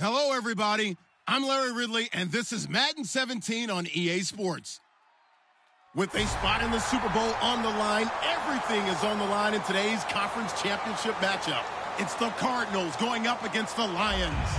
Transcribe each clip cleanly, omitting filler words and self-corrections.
Hello, everybody. I'm Larry Ridley, and this is Madden 17 on EA Sports. With a spot in the Super Bowl on the line, everything is on the line in today's conference championship matchup. It's the Cardinals going up against the Lions.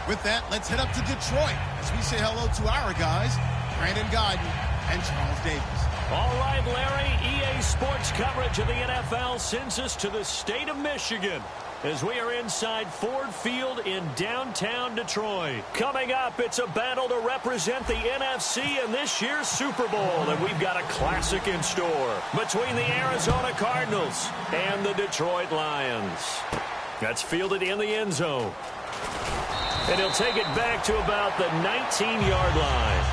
With that, let's head up to Detroit as we say hello to our guys, Brandon Godden and Charles Davis. All right, Larry, EA Sports coverage of the NFL sends us to the state of Michigan as we are inside Ford Field in downtown Detroit. Coming up, it's a battle to represent the NFC in this year's Super Bowl, and we've got a classic in store between the Arizona Cardinals and the Detroit Lions. That's fielded in the end zone. And he'll take it back to about the 19-yard line.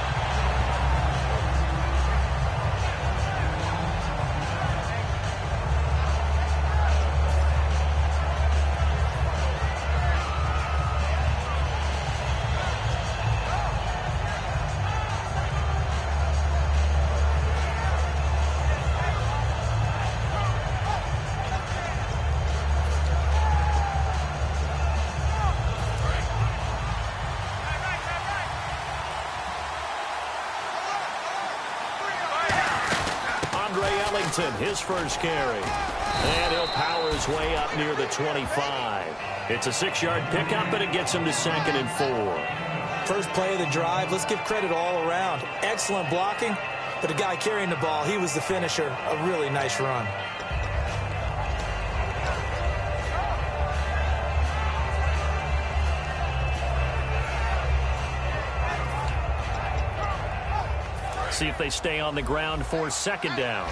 His first carry. And he'll power his way up near the 25. It's a 6-yard pickup, and it gets him to 2nd and 4. First play of the drive, let's give credit all around. Excellent blocking, but the guy carrying the ball, he was the finisher. A really nice run. See if they stay on the ground for 2nd down.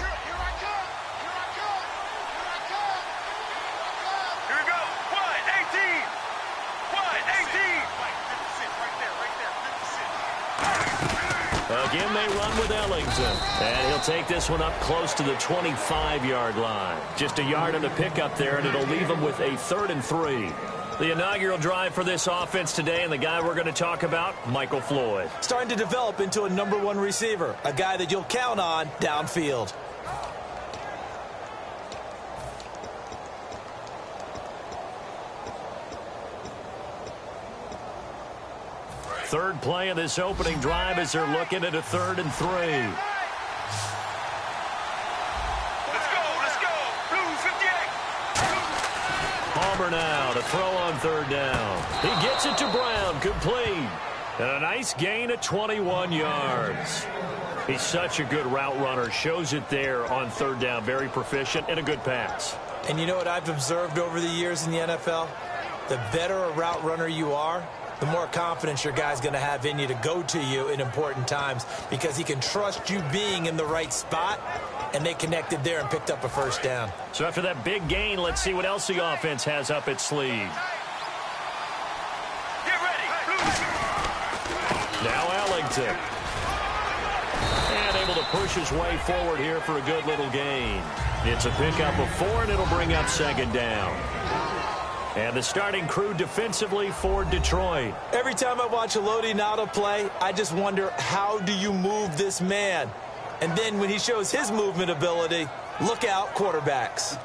Again, they run with Ellington. And he'll take this one up close to the 25-yard line. Just a yard on the pickup there, and it'll leave him with a 3rd and 3. The inaugural drive for this offense today, and the guy we're going to talk about, Michael Floyd. Starting to develop into a #1 receiver, a guy that you'll count on downfield. Third play of this opening drive as they're looking at a 3rd and 3. Let's go. Blue 58. Palmer now to throw on 3rd down. He gets it to Brown, complete. And a nice gain of 21 yards. He's such a good route runner. Shows it there on 3rd down. Very proficient and a good pass. And you know what I've observed over the years in the NFL? The better a route runner you are, the more confidence your guy's going to have in you to go to you in important times because he can trust you being in the right spot, and they connected there and picked up a 1st down. So after that big gain, let's see what else the offense has up its sleeve. Get ready. Now Ellington. And able to push his way forward here for a good little gain. It's a pickup of 4, and it'll bring up 2nd down. And the starting crew defensively for Detroit. Every time I watch a Lodi Nada play, I just wonder, how do you move this man? And then when he shows his movement ability, look out, quarterbacks.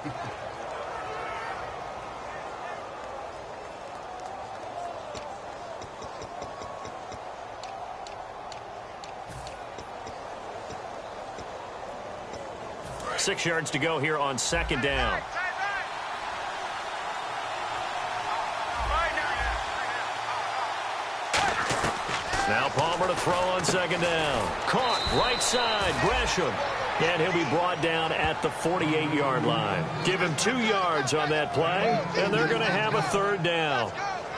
Six yards to go here on 2nd down. Now Palmer to throw on 2nd down. Caught right side, Gresham. And he'll be brought down at the 48-yard line. Give him 2 yards on that play, and they're going to have a 3rd down.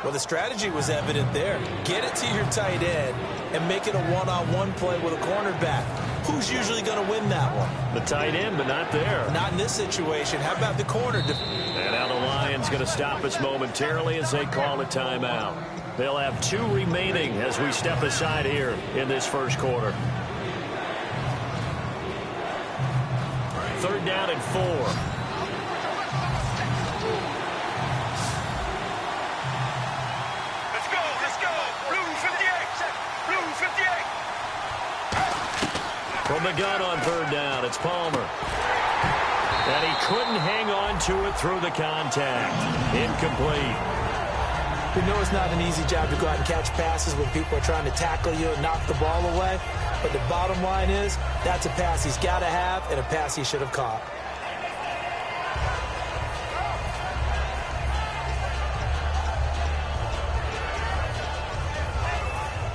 Well, the strategy was evident there. Get it to your tight end and make it a one-on-one play with a cornerback. Who's usually going to win that one? The tight end, but not there. Not in this situation. How about the corner? And now the Lions going to stop us momentarily as they call a timeout. They'll have 2 remaining as we step aside here in this first quarter. 3rd down and 4. Let's go. Blue 58. From the gun on 3rd down, it's Palmer. And he couldn't hang on to it through the contact. Incomplete. We know it's not an easy job to go out and catch passes when people are trying to tackle you and knock the ball away. But the bottom line is, that's a pass he's got to have and a pass he should have caught.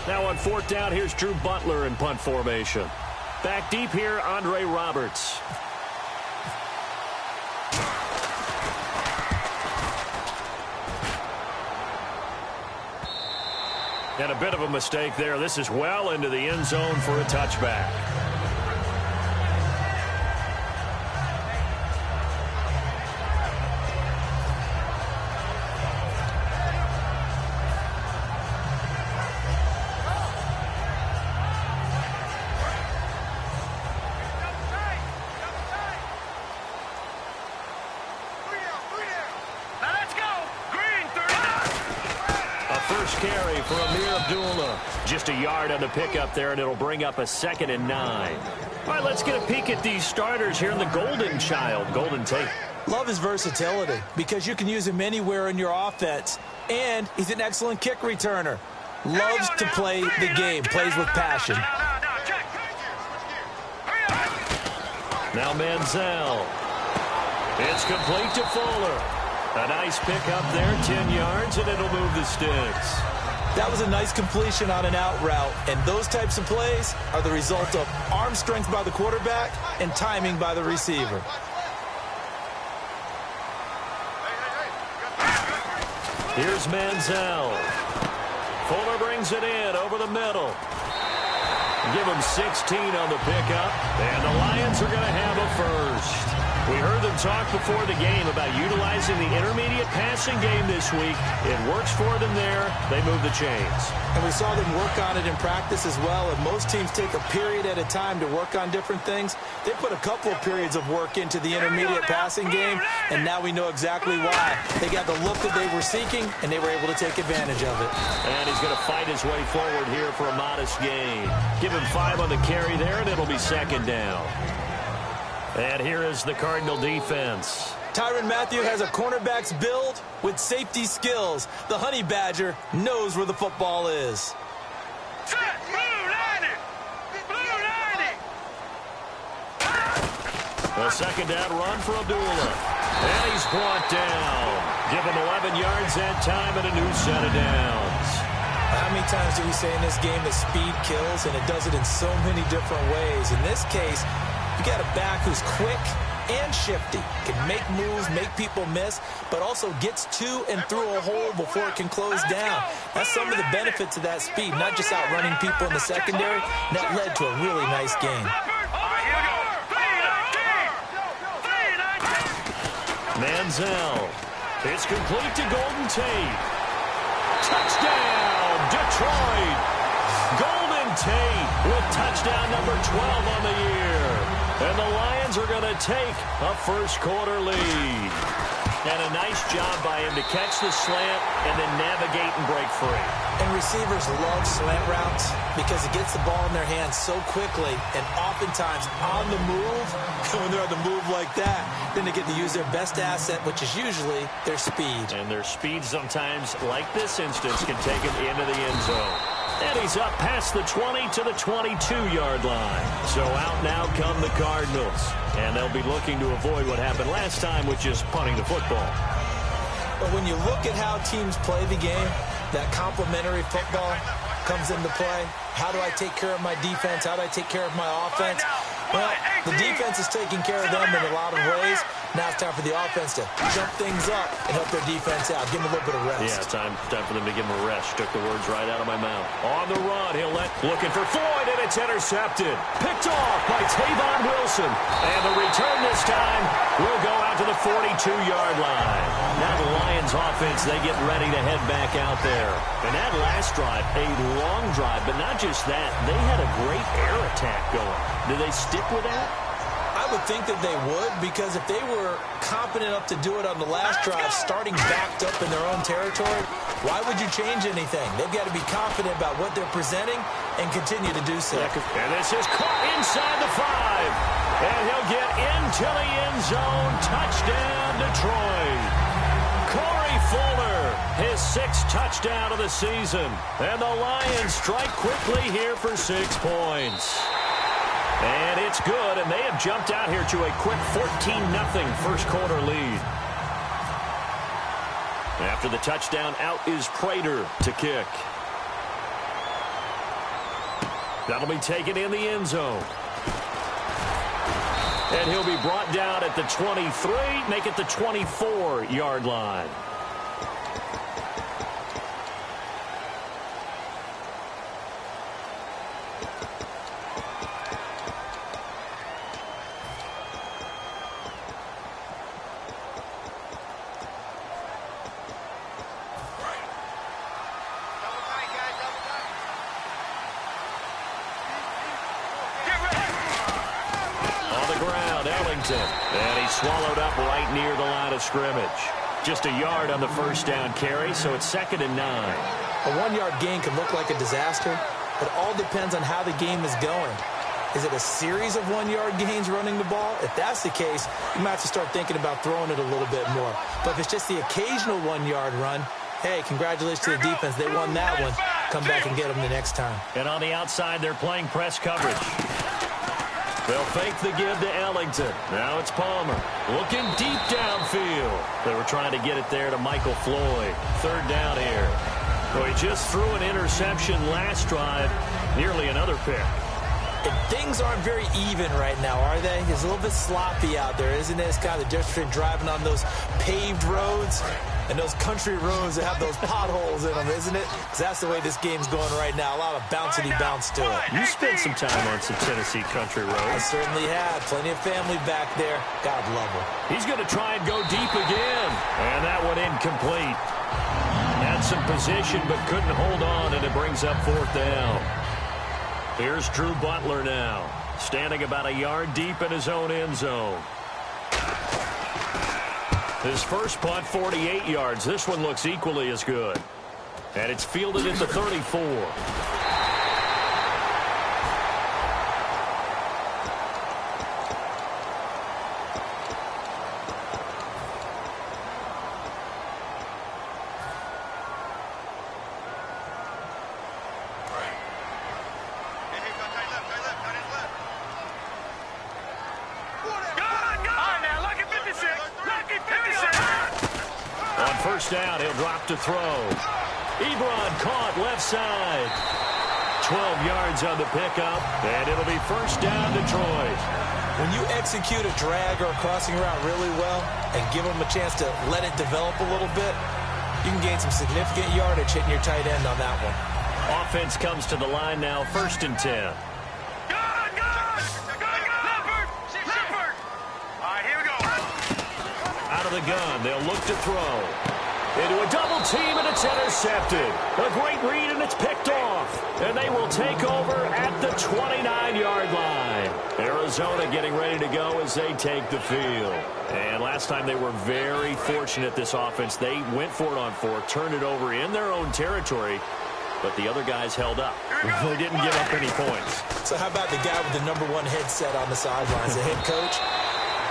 Now on fourth down, here's Drew Butler in punt formation. Back deep here, Andre Roberts. And a bit of a mistake there. This is well into the end zone for a touchback. Carry for Amir Abdullah. Just a yard on the pickup there, and it'll bring up a 2nd and 9. All right, let's get a peek at these starters here in the Golden Child, Golden Tate. Love his versatility because you can use him anywhere in your offense, and he's an excellent kick returner. Loves to play the game, plays with passion. Now Manziel. It's complete to Fuller. A nice pickup there, 10 yards, and it'll move the sticks. That was a nice completion on an out route, and those types of plays are the result of arm strength by the quarterback and timing by the receiver. Here's Manziel. Fuller brings it in over the middle. Give him 16 on the pickup, and the Lions are going to have a first. We heard them talk before the game about utilizing the intermediate passing game this week. It works for them there. They move the chains. And we saw them work on it in practice as well. And most teams take a period at a time to work on different things. They put a couple of periods of work into the intermediate passing game, and now we know exactly why. They got the look that they were seeking, and they were able to take advantage of it. And he's going to fight his way forward here for a modest gain. Give him 5 on the carry there, and it'll be 2nd down. And here is the Cardinal defense. Tyrann Mathieu has a cornerback's build with safety skills. The Honey Badger knows where the football is. Set, blue 90! Blue 90! A 2nd down run for Abdullah. And he's brought down. Give him 11 yards that time and a new set of downs. How many times do we say in this game that speed kills, and it does it in so many different ways? In this case, you got a back who's quick and shifty, can make moves, make people miss, but also gets to and through a hole before it can close down. That's some of the benefits of that speed, not just outrunning people in the secondary. And that led to a really nice game. Manziel. It's complete to Golden Tate. Touchdown, Detroit. Golden Tate with touchdown number 12 on the year. And the Lions are going to take a first-quarter lead. And a nice job by him to catch the slant and then navigate and break free. And receivers love slant routes because it gets the ball in their hands so quickly and oftentimes on the move. When they're on the move like that, then they get to use their best asset, which is usually their speed. And their speed sometimes, like this instance, can take them into the end zone. And he's up past the 20 to the 22-yard line. So out now come the Cardinals. And they'll be looking to avoid what happened last time, which is punting the football. But when you look at how teams play the game, that complementary football comes into play. How do I take care of my defense? How do I take care of my offense? Well, the defense is taking care of them in a lot of ways. Now it's time for the offense to jump things up and help their defense out. Give them a little bit of rest. Yeah, time for them to give him a rest. Took the words right out of my mouth. On the run, looking for Floyd, and it's intercepted. Picked off by Tavon Wilson. And the return this time will go out to the 42-yard line. Now the Lions offense, they get ready to head back out there. And that last drive, a long drive, but not just that. They had a great air attack going. Do they stick with that? I would think that they would, because if they were confident enough to do it on the last drive, starting backed up in their own territory, why would you change anything? They've got to be confident about what they're presenting and continue to do so. And this is caught inside the 5. And he'll get into the end zone. Touchdown, Detroit. Corey Fuller, his 6th touchdown of the season. And the Lions strike quickly here for 6 points. And it's good, and they have jumped out here to a quick 14-0 first quarter lead. After the touchdown, out is Prater to kick. That'll be taken in the end zone. And he'll be brought down at the 23, make it the 24-yard line. And he's swallowed up right near the line of scrimmage. Just a yard on the first down carry, so it's 2nd and 9. A 1-yard gain can look like a disaster. It all depends on how the game is going. Is it a series of 1-yard gains running the ball? If that's the case, you might have to start thinking about throwing it a little bit more. But if it's just the occasional 1-yard run, hey, congratulations to the defense. They won that one. Come back and get them the next time. And on the outside, they're playing press coverage. They'll fake the give to Ellington. Now it's Palmer. Looking deep downfield. They were trying to get it there to Michael Floyd. 3rd down here. Well, he just threw an interception last drive. Nearly another pick. And things aren't very even right now, are they? It's a little bit sloppy out there, isn't it? It's kind of the difference between driving on those paved roads and those country roads that have those potholes in them, isn't it? Because that's the way this game's going right now. A lot of bouncy bounce to it. You spent some time on some Tennessee country roads. I certainly have. Plenty of family back there. God love them. He's going to try and go deep again. And that one incomplete. Had some position but couldn't hold on, and it brings up 4th down. Here's Drew Butler now, standing about a yard deep in his own end zone. His first punt, 48 yards. This one looks equally as good. And it's fielded at the 34. Down, he'll drop to throw. Ebron caught left side. 12 yards on the pickup, and it'll be 1st down Detroit. When you execute a drag or a crossing route really well and give them a chance to let it develop a little bit, you can gain some significant yardage hitting your tight end on that one. Offense comes to the line now, 1st and 10. Out of the gun, they'll look to throw. Into a double team, and it's intercepted. A great read, and it's picked off. And they will take over at the 29-yard line. Arizona getting ready to go as they take the field. And last time they were very fortunate, this offense. They went for it on 4, turned it over in their own territory, but the other guys held up. They didn't give up any points. So how about the guy with the #1 headset on the sidelines, the head coach?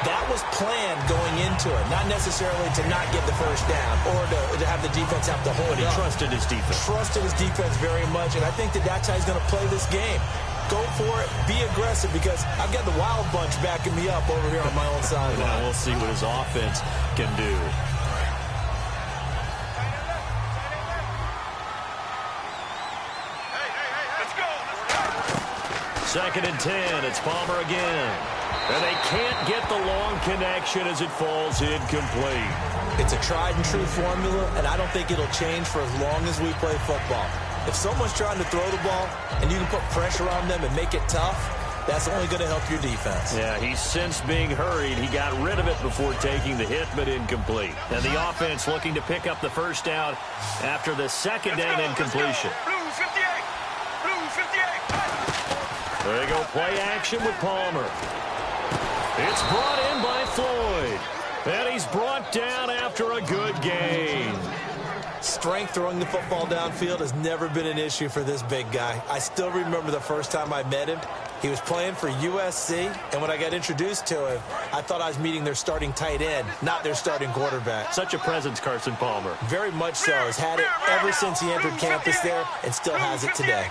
That was planned going into it, not necessarily to not get the first down or to have the defense have to hold But he trusted his defense. Trusted his defense very much, and I think that's how he's going to play this game. Go for it, be aggressive, because I've got the wild bunch backing me up over here on my own sideline. Now we'll see what his offense can do. Let's go. 2nd and 10, it's Palmer again. And they can't get the long connection as it falls incomplete. It's a tried-and-true formula, and I don't think it'll change for as long as we play football. If someone's trying to throw the ball and you can put pressure on them and make it tough, that's only going to help your defense. Yeah, he's since being hurried. He got rid of it before taking the hit, but incomplete. And the offense looking to pick up the first down after the 2nd down incompletion. Blues 58. Blues 58. There you go, play action with Palmer. It's brought in by Floyd. And he's brought down after a good gain. Strength throwing the football downfield has never been an issue for this big guy. I still remember the first time I met him. He was playing for USC, and when I got introduced to him, I thought I was meeting their starting tight end, not their starting quarterback. Such a presence, Carson Palmer. Very much so. Has had it ever since he entered campus there and still has it today.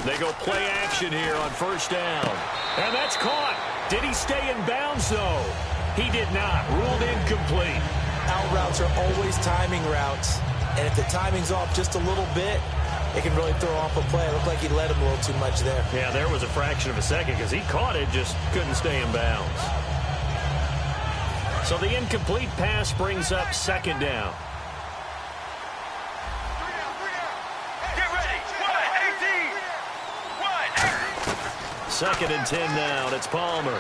They go play action here on first down. And that's caught. Did he stay in bounds, though? He did not. Ruled incomplete. Out routes are always timing routes. And if the timing's off just a little bit, it can really throw off a play. It looked like he let him a little too much there. Yeah, there was a fraction of a second because he caught it, just couldn't stay in bounds. So the incomplete pass brings up second down. Second and 10 now. It's Palmer.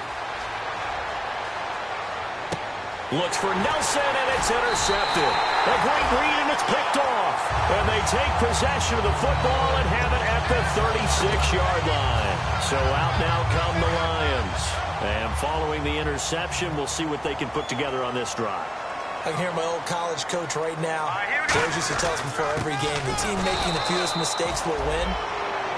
Looks for Nelson, and it's intercepted. A great read, and it's picked off. And they take possession of the football and have it at the 36-yard line. So out now come the Lions. And following the interception, we'll see what they can put together on this drive. I can hear my old college coach right now. Coach used to tell us before every game, the team making the fewest mistakes will win.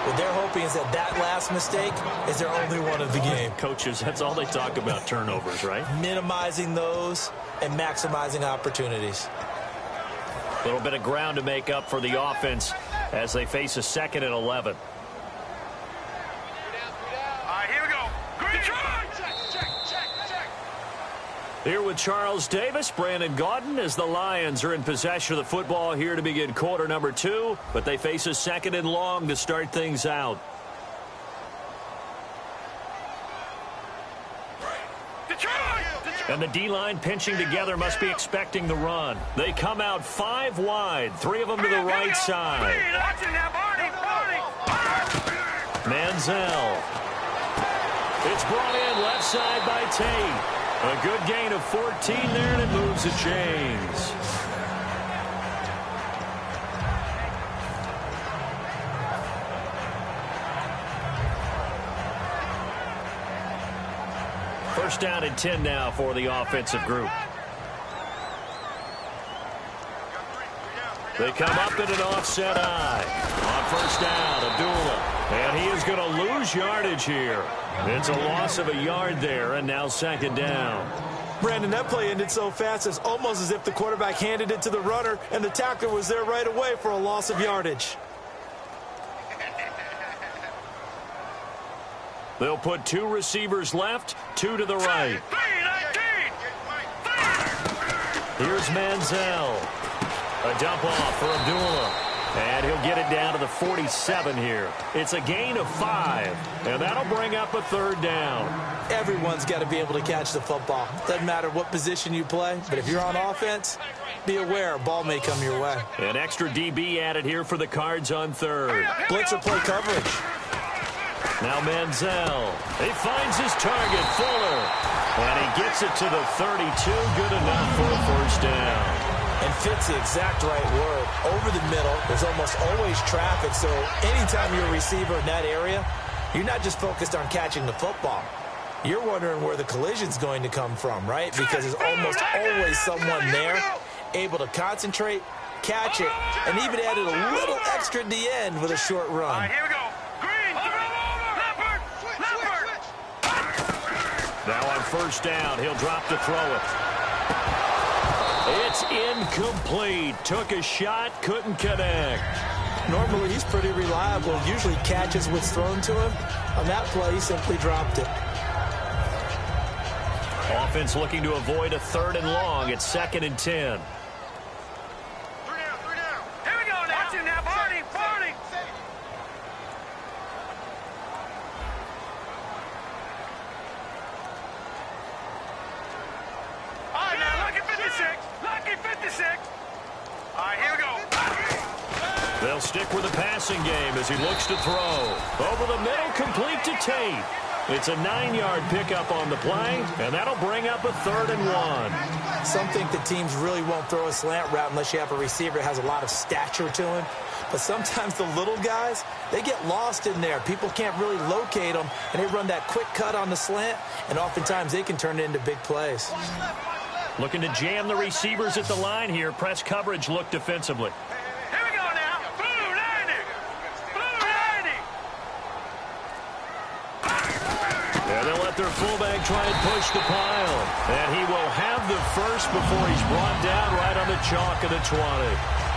What they're hoping is that last mistake is their only one of the game. Coaches, that's all they talk about, turnovers, right? Minimizing those and maximizing opportunities. A little bit of ground to make up for the offense as they face a 2nd and 11. Here we go. Green. Here with Charles Davis, Brandon Gaudin, as the Lions are in possession of the football here to begin quarter number 2, but they face a 2nd and long to start things out. And the D-line pinching together must be expecting the run. They come out 5 wide, 3 of them to the right side. Manziel. It's brought in left side by Tate. A good gain of 14 there, and it moves the chains. First down and 10 now for the offensive group. They come up in an offset eye. On first down, Abdullah. And he is going to lose yardage here. It's a loss of a yard there, and now 2nd down. Brandon, that play ended so fast, it's almost as if the quarterback handed it to the runner, and the tackler was there right away for a loss of yardage. They'll put 2 receivers left, 2 to the right. Here's Manziel. A dump off for Abdullah. And he'll get it down to the 47 here. It's a gain of 5, and that'll bring up a 3rd down. Everyone's got to be able to catch the football. Doesn't matter what position you play, but if you're on offense, be aware a ball may come your way. An extra DB added here for the Cards on 3rd. Blitzer play coverage. Now Manziel. He finds his target, Fuller. And he gets it to the 32. Good enough for a first down. And fits the exact right word. Over the middle, there's almost always traffic, so anytime you're a receiver in that area, you're not just focused on catching the football. You're wondering where the collision's going to come from, right? Because there's almost always someone there able to concentrate, catch it, and even added a little extra at the end with a short run. Here we go. Green. Leopard. Now on first down, he'll drop to throw it. It's incomplete. Took a shot, couldn't connect. Normally, he's pretty reliable. Usually catches what's thrown to him. On that play, he simply dropped it. Offense looking to avoid a 3rd and long. It's 2nd and 10. 3 down. Here we go now. Watch him now. Party. All right, now, lucky 56. Lucky 56. All right, here we go. They'll stick with the passing game as he looks to throw. Over the middle, complete to Tate. It's a 9-yard pickup on the play, and that'll bring up a 3rd and 1. Some think the teams really won't throw a slant route unless you have a receiver that has a lot of stature to him. But sometimes the little guys, they get lost in there. People can't really locate them, and they run that quick cut on the slant, and oftentimes they can turn it into big plays. Looking to jam the receivers at the line here. Press coverage look defensively. Here we go now. Blue 90. Blue 90. And they'll let their fullback try and push the pile. And he will have the first before he's brought down right on the chalk of the 20.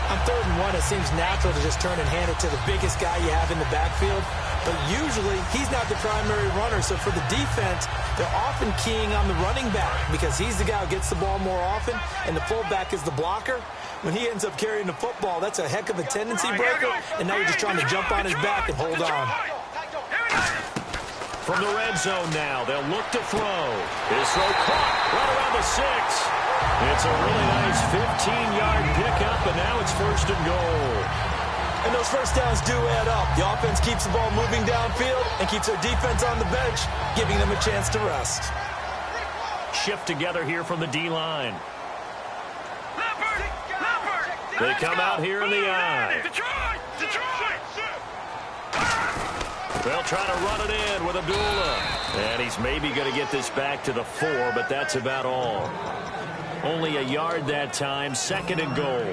On 3rd and 1, it seems natural to just turn and hand it to the biggest guy you have in the backfield. But usually, he's not the primary runner. So for the defense, they're often keying on the running back because he's the guy who gets the ball more often, and the fullback is the blocker. When he ends up carrying the football, that's a heck of a tendency breaker, and now you're just trying to jump on his back and hold on. From the red zone now, they'll look to throw. His throw caught right around the 6. It's a really nice 15-yard pickup, and now it's 1st and goal. And those first downs do add up. The offense keeps the ball moving downfield and keeps their defense on the bench, giving them a chance to rest. Shift together here from the D-line. They come out here in the eye. They'll try to run it in with Abdullah. And he's maybe going to get this back to the 4, but that's about all. Only a yard that time, 2nd and goal.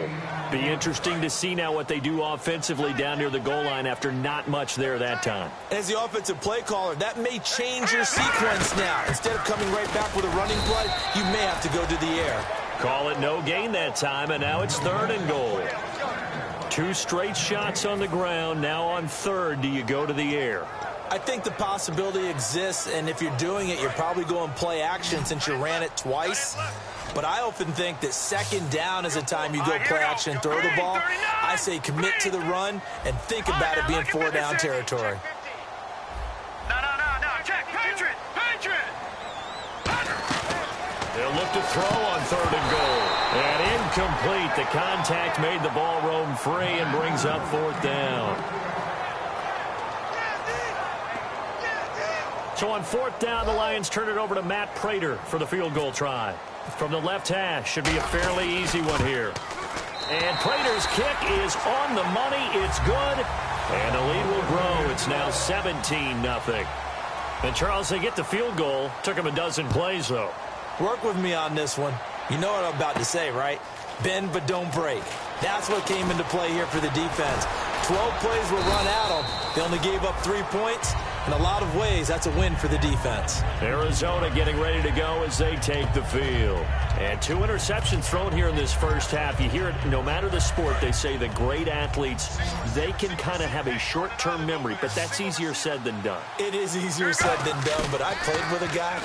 Be interesting to see now what they do offensively down near the goal line after not much there that time. As the offensive play caller, that may change your sequence now. Instead of coming right back with a running play, you may have to go to the air. Call it no gain that time, and now it's 3rd and goal. 2 straight shots on the ground. Now on 3rd, do you go to the air? I think the possibility exists, and if you're doing it, you're probably going play action since you ran it twice. But I often think that 2nd down is a time you go play action and throw the ball. I say commit to the run and think about it being 4-down territory. No. Check. Patriot. They'll look to throw on 3rd and goal. And incomplete. The contact made the ball roam free and brings up 4th down. So on 4th down, the Lions turn it over to Matt Prater for the field goal try. From the left hash, should be a fairly easy one here. And Prater's kick is on the money. It's good. And the lead will grow. It's now 17-0. And Charles, they get the field goal. Took him a dozen plays, though. Work with me on this one. You know what I'm about to say, right? Bend but don't break. That's what came into play here for the defense. 12 plays were run at them. They only gave up 3 points. In a lot of ways, that's a win for the defense. Arizona getting ready to go as they take the field. And 2 interceptions thrown here in this first half. You hear it, no matter the sport, they say the great athletes, they can kind of have a short-term memory, but that's easier said than done. It is easier said than done, but I played with a guy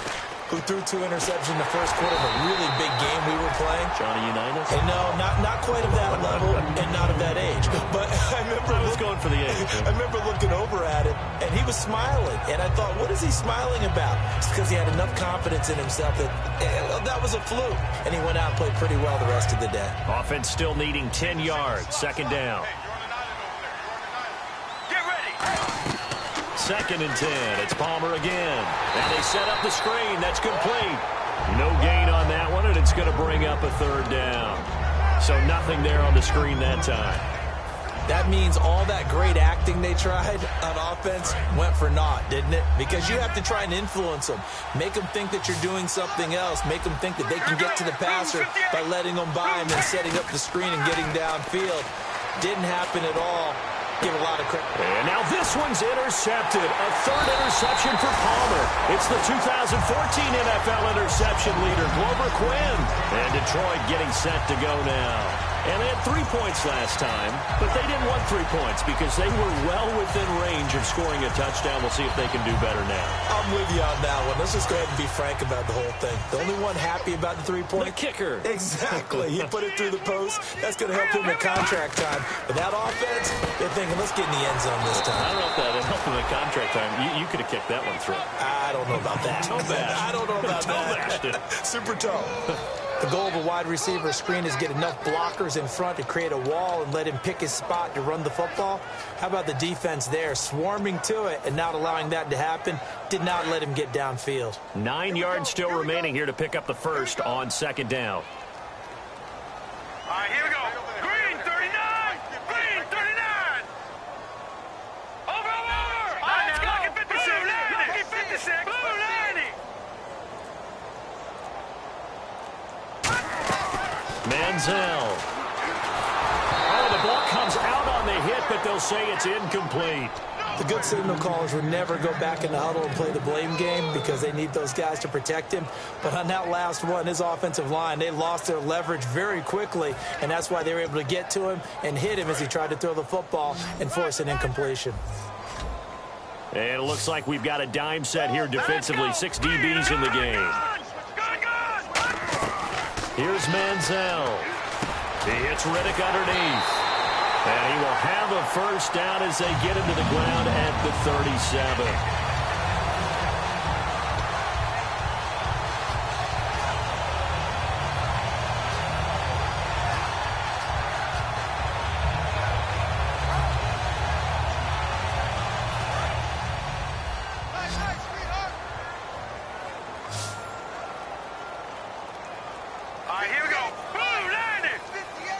who threw 2 interceptions in the first quarter of a really big game we were playing. Johnny Unitas? And no, not quite of that level and not of that age. But I was going for the age. I remember looking over at him, and he was smiling. And I thought, what is he smiling about? It's because he had enough confidence in himself that that was a fluke. And he went out and played pretty well the rest of the day. Offense still needing 10 yards. 2nd down. Get ready. 2nd and 10. It's Palmer again. And they set up the screen. That's complete. No gain on that one, and it's going to bring up a 3rd down. So nothing there on the screen that time. That means all that great acting they tried on offense went for naught, didn't it? Because you have to try and influence them. Make them think that you're doing something else. Make them think that they can get to the passer by letting them by him and setting up the screen and getting downfield. Didn't happen at all. Give a lot of credit. And now this one's intercepted. A 3rd interception for Palmer. It's the 2014 NFL interception leader, Glover Quinn. And Detroit getting set to go now. And they had 3 points last time, but they didn't want 3 points because they were well within range of scoring a touchdown. We'll see if they can do better now. I'm with you on that one. Let's just go ahead and be frank about the whole thing. The only one happy about the 3-point? The kicker. Exactly. He put it through the post. That's going to help him in contract time. But that offense, they're thinking, let's get in the end zone this time. I don't know if that helped him in contract time. You could have kicked that one through. I don't know about that. I don't know about that. Super toe. The goal of a wide receiver screen is get enough blockers in front to create a wall and let him pick his spot to run the football. How about the defense there, swarming to it and not allowing that to happen? Did not let him get downfield. 9 yards still remaining here to pick up the first on 2nd down. All right, here we go. Green 39. Green 39. Over. All right, now, lucky 56. Lucky 56. Blue 90. Manziel. Oh, the ball comes out on the hit, but they'll say it's incomplete. The good signal callers would never go back in the huddle and play the blame game because they need those guys to protect him. But on that last one, his offensive line, they lost their leverage very quickly, and that's why they were able to get to him and hit him as he tried to throw the football and force an incompletion. And it looks like we've got a dime set here defensively. 6 DBs in the game. Here's Manziel. He hits Riddick underneath. And he will have a first down as they get him to the ground at the 37.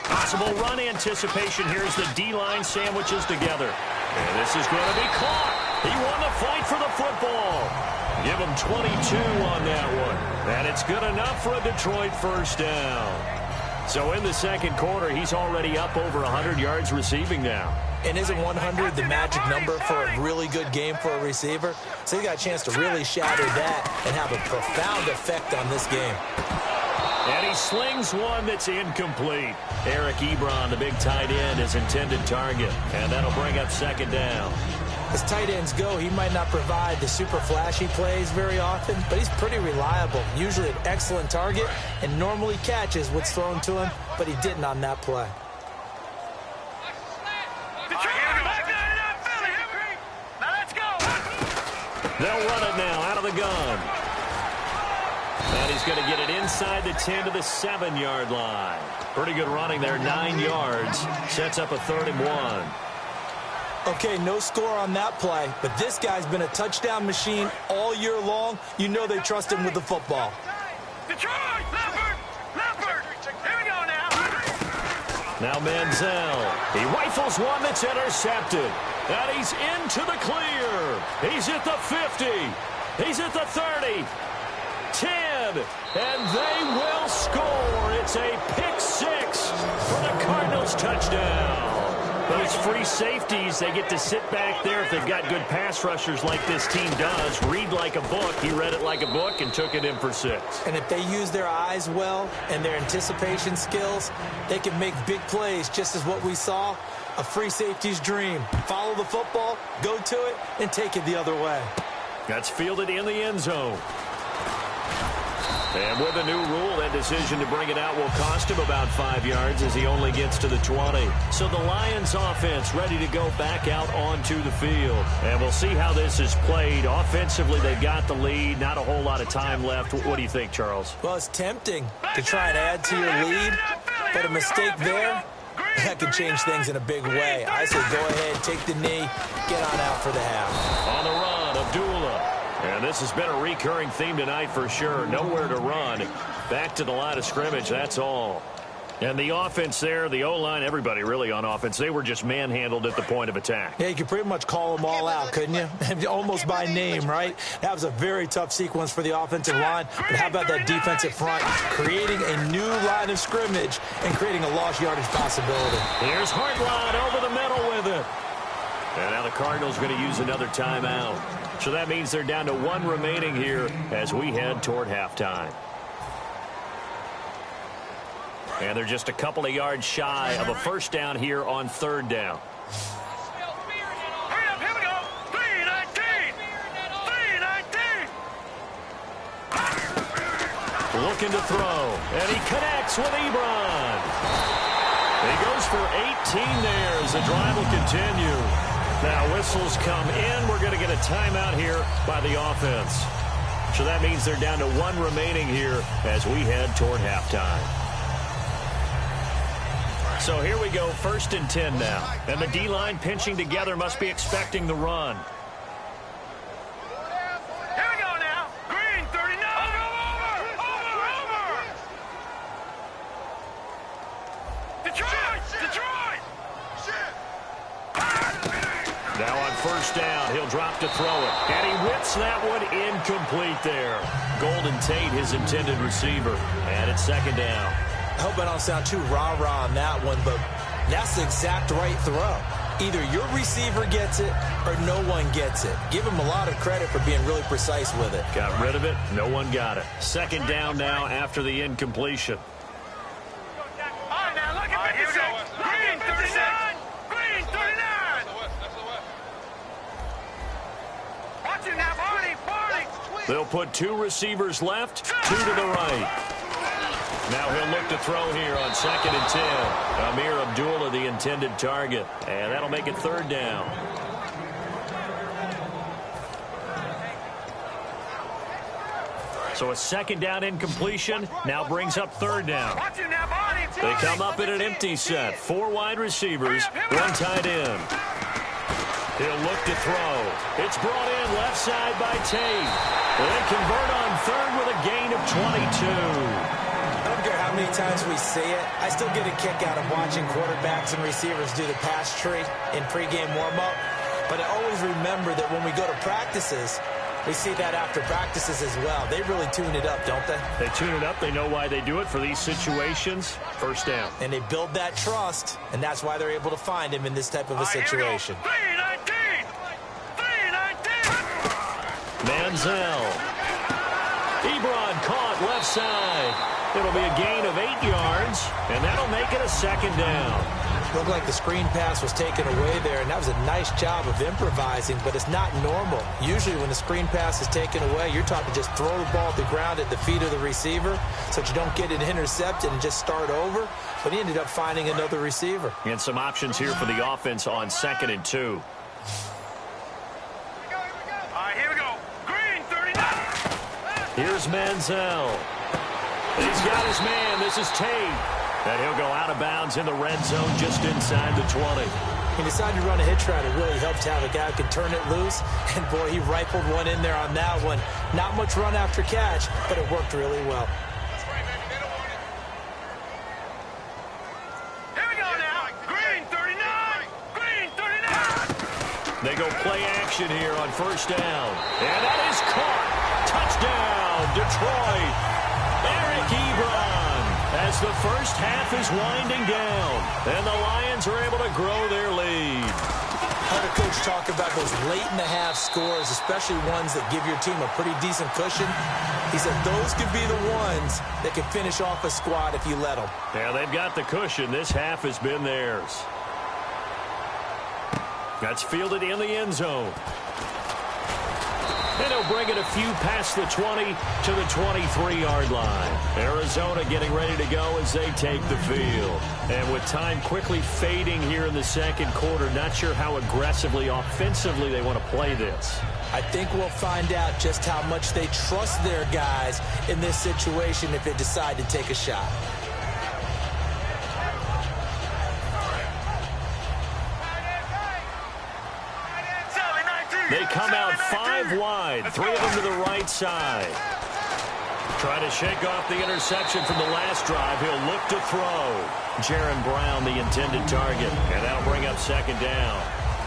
Possible run anticipation. Here's the D-line sandwiches together. And this is going to be caught. He won the fight for the football. Give him 22 on that one. And it's good enough for a Detroit first down. So in the second quarter, he's already up over 100 yards receiving now. And isn't 100 the magic number for a really good game for a receiver? So he got a chance to really shatter that and have a profound effect on this game. And he slings one that's incomplete. Eric Ebron, the big tight end, his intended target. And that'll bring up second down. As tight ends go, he might not provide the super flashy plays very often, but he's pretty reliable. Usually an excellent target and normally catches what's thrown to him, but he didn't on that play. They'll run it now out of the gun. And he's going to get it inside the 10 to the 7-yard line. Pretty good running there, 9 yards. Sets up a 3rd and 1. Okay, no score on that play, but this guy's been a touchdown machine all year long. You know they trust him with the football. Detroit! Leopard! Here we go now! Now Manziel. He rifles one that's intercepted. And he's into the clear. He's at the 50. He's at the 30. 10, and they will score. It's a pick 6 for the Cardinals touchdown. Those free safeties, they get to sit back there if they've got good pass rushers like this team does. Read like a book. He read it like a book and took it in for 6. And if they use their eyes well and their anticipation skills, they can make big plays, just as what we saw. A free safety's dream. Follow the football, go to it, and take it the other way. That's fielded in the end zone. And with a new rule, that decision to bring it out will cost him about 5 yards as he only gets to the 20. So the Lions offense ready to go back out onto the field. And we'll see how this is played. Offensively, they've got the lead. Not a whole lot of time left. What do you think, Charles? Well, it's tempting to try and add to your lead, but a mistake there, that could change things in a big way. I say go ahead, take the knee, get on out for the half. On the run, Abdullah. And this has been a recurring theme tonight for sure. Nowhere to run. Back to the line of scrimmage, that's all. And the offense there, the O-line, everybody really on offense, they were just manhandled at the point of attack. Yeah, you could pretty much call them all out, couldn't you? Almost by name, right? That was a very tough sequence for the offensive line. But how about that defensive front? Creating a new line of scrimmage and creating a lost yardage possibility. Here's Hartline over the middle with it. And now the Cardinals going to use another timeout. So that means they're down to 1 remaining here as we head toward halftime. And they're just a couple of yards shy of a first down here on 3rd down. Hurry up, here we go! 3-19! 3-19! Looking to throw, and he connects with Ebron. He goes for 18 there as the drive will continue. Now whistles come in. We're going to get a timeout here by the offense. So that means they're down to 1 remaining here as we head toward halftime. So here we go, 1st and 10 now. And the D-line pinching together must be expecting the run. Here we go now! Green, 39! Over! Detroit! Detroit! Now on 1st down, he'll drop to throw it. And he whips that one incomplete there. Golden Tate, his intended receiver. And it's 2nd down. I hope I don't sound too rah-rah on that one, but that's the exact right throw. Either your receiver gets it or no one gets it. Give him a lot of credit for being really precise with it. Got rid of it. No one got it. Second down now after the incompletion. Now look at 56. Green 39. Green 39. Watch it now, 40. They'll put 2 receivers left, 2 to the right. Now he'll look to throw here on 2nd and 10. Amir Abdullah, the intended target. And that'll make it 3rd down. So a 2nd down incompletion now brings up 3rd down. They come up in an empty set. 4 wide receivers, 1 tight end. He'll look to throw. It's brought in left side by Tate. They convert on 3rd with a gain of 22. I don't care how many times we say it, I still get a kick out of watching quarterbacks and receivers do the pass tree in pregame warm-up. But I always remember that when we go to practices, we see that after practices as well. They really tune it up, don't they? They tune it up. They know why they do it for these situations. 1st down. And they build that trust, and that's why they're able to find him in this type of a situation. 319. 319. Manziel. Ebron caught left side. It'll be a gain of 8 yards, and that'll make it a 2nd down. Looked like the screen pass was taken away there, and that was a nice job of improvising, but it's not normal. Usually when the screen pass is taken away, you're taught to just throw the ball at the ground at the feet of the receiver so that you don't get it intercepted and just start over. But he ended up finding another receiver. And some options here for the offense on 2nd and 2. All right, here we go. Green 39. Here's Manziel. He's got his man. This is Tate. And he'll go out of bounds in the red zone just inside the 20. He decided to run a hitch route. It really helped to have a guy who can turn it loose. And, boy, he rifled one in there on that one. Not much run after catch, but it worked really well. Here we go now. Green 39. Green 39. They go play action here on 1st down. And that is caught. Touchdown, Detroit. Eric Ebron, as the first half is winding down, and the Lions are able to grow their lead. I heard a coach talk about those late-in-the-half scores, especially ones that give your team a pretty decent cushion. He said those could be the ones that can finish off a squad if you let them. Yeah, they've got the cushion. This half has been theirs. That's fielded in the end zone. And he'll bring it a few past the 20 to the 23-yard line. Arizona getting ready to go as they take the field. And with time quickly fading here in the 2nd quarter, not sure how aggressively, offensively they want to play this. I think we'll find out just how much they trust their guys in this situation if they decide to take a shot. They come out 5 wide, 3 of them to the right side. Try to shake off the interception from the last drive. He'll look to throw. Jaron Brown, the intended target, and that'll bring up 2nd down.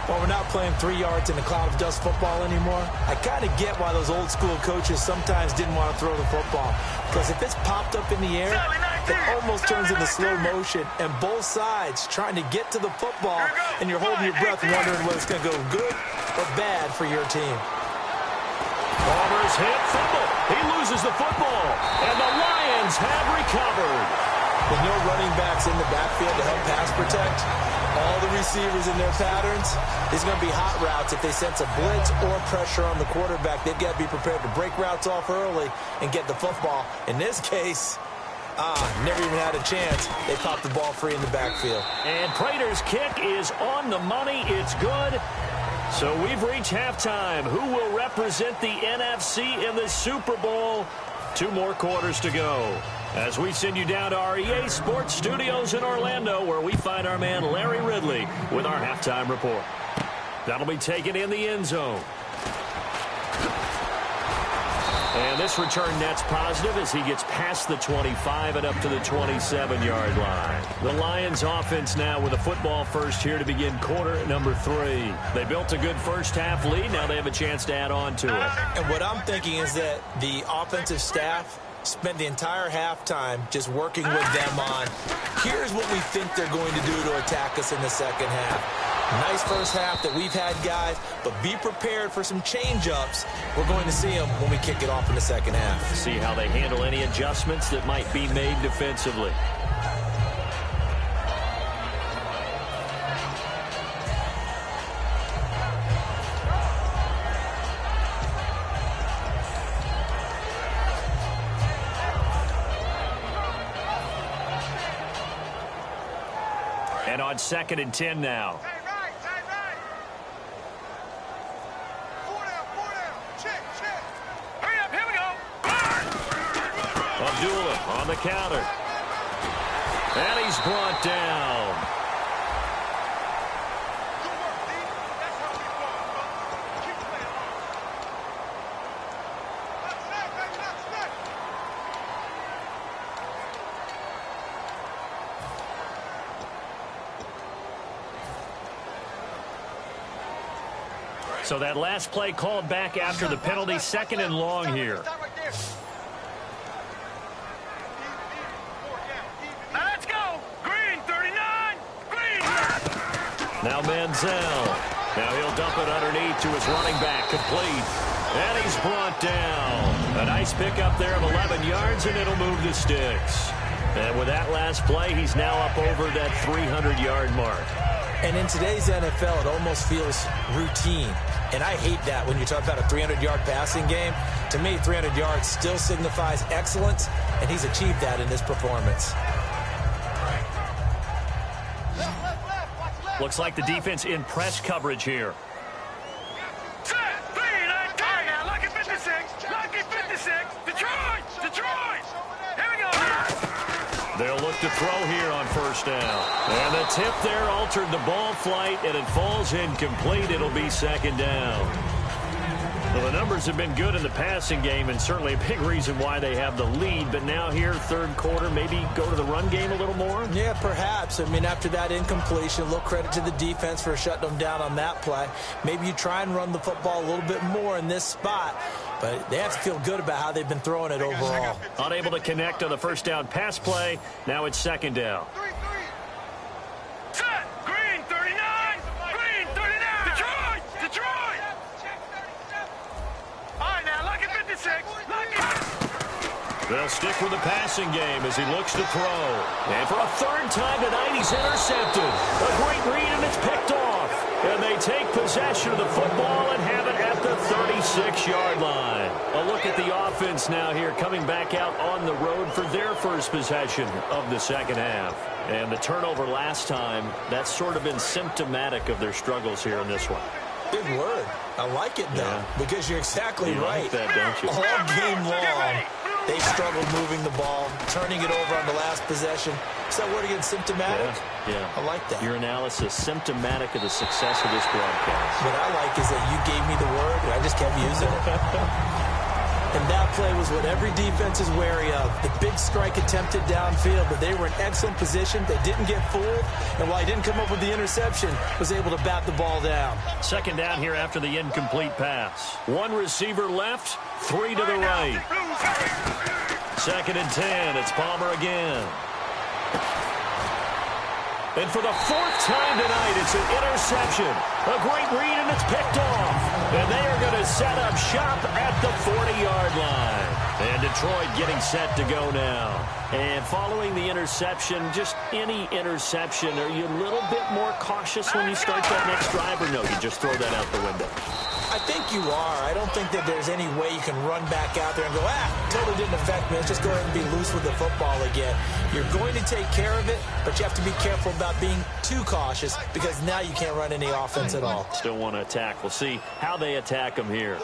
Well, we're not playing 3 yards in a cloud of dust football anymore. I kind of get why those old school coaches sometimes didn't want to throw the football. Because if it's popped up in the air, it almost turns into slow motion. And both sides trying to get to the football, and you're holding your breath wondering whether it's going to go good or bad for your team. Palmer's hit, fumble. He loses the football, and the Lions have recovered. With no running backs in the backfield to help pass protect, all the receivers in their patterns, these are going to be hot routes. If they sense a blitz or pressure on the quarterback, they've got to be prepared to break routes off early and get the football. In this case, never even had a chance. They popped the ball free in the backfield. And Prater's kick is on the money. It's good. So we've reached halftime. Who will represent the NFC in the Super Bowl? 2 more quarters to go. As we send you down to our EA Sports Studios in Orlando, where we find our man Larry Ridley with our halftime report. That'll be taken in the end zone. And this return net's positive as he gets past the 25 and up to the 27-yard line. The Lions offense now with a football first here to begin quarter number 3. They built a good first half lead. Now they have a chance to add on to it. And what I'm thinking is that the offensive staff Spent the entire halftime just working with them on, here's what we think they're going to do to attack us in the second half. Nice first half that we've had, guys, but be prepared for some change-ups. We're going to see them when we kick it off in the second half. See how they handle any adjustments that might be made defensively. And on 2nd and 10 now. Hurry up, here we go. Abdullah on the counter. And he's brought down. Good work, D. That's how we ball, brother. Keep playing hard. Snap, baby, snap. So that last play called back after the penalty, 2nd and long here. Stop right there. Now let's go. Green, 39. Green. Now Manziel. Now he'll dump it underneath to his running back, complete. And he's brought down. A nice pickup there of 11 yards, and it'll move the sticks. And with that last play, he's now up over that 300-yard mark. And in today's NFL, it almost feels routine. And I hate that when you talk about a 300-yard passing game. To me, 300 yards still signifies excellence, and he's achieved that in this performance. Looks like the defense in press coverage here. Set. 3, 9, 10. Now, lucky 56. Lucky 56. Detroit. Detroit. Here we go. They'll look to throw here on 1st down. And the tip there altered the ball flight, and it falls incomplete. It'll be 2nd down. Well, the numbers have been good in the passing game, and certainly a big reason why they have the lead. But now here, 3rd quarter, maybe go to the run game a little more? Yeah, perhaps. I mean, after that incompletion, a little credit to the defense for shutting them down on that play. Maybe you try and run the football a little bit more in this spot. But they have to feel good about how they've been throwing it overall. Unable to connect on the 1st down pass play. Now it's 2nd down. 3. Set. Green, 39. Green, 39. Detroit. Detroit. All right, now, lucky 56. Lucky. They'll stick with the passing game as he looks to throw. And for a 3rd time tonight, he's intercepted. A great read, and it's picked off. And they take possession of the football and have it at the 36-yard line. A look at the offense now here, coming back out on the road for their first possession of the second half. And the turnover last time, that's sort of been symptomatic of their struggles here in this one. Big word. I like it, though, because you're exactly right. Like that, don't you? All game long, they've struggled moving the ball, turning it over on the last possession. Is that word again, symptomatic? Yeah. I like that. Your analysis, symptomatic of the success of this broadcast. What I like is that you gave me the word, and I just kept using it. And that play was what every defense is wary of. The big strike attempted downfield, but they were in excellent position. They didn't get fooled, and while he didn't come up with the interception, was able to bat the ball down. 2nd down here after the incomplete pass. 1 receiver left, 3 to the right. 2nd and 10, it's Palmer again. And for the 4th time tonight, it's an interception. A great read, and it's picked off. And they are going to set up shop at the 40-yard line. And Detroit getting set to go now. And following the interception, just any interception, are you a little bit more cautious when you start that next drive, or no, you just throw that out the window? I think you are. I don't think that there's any way you can run back out there and go, totally didn't affect me. Let's just go ahead and be loose with the football again. You're going to take care of it, but you have to be careful about being too cautious because now you can't run any offense at all. Still want to attack. We'll see how they attack him here.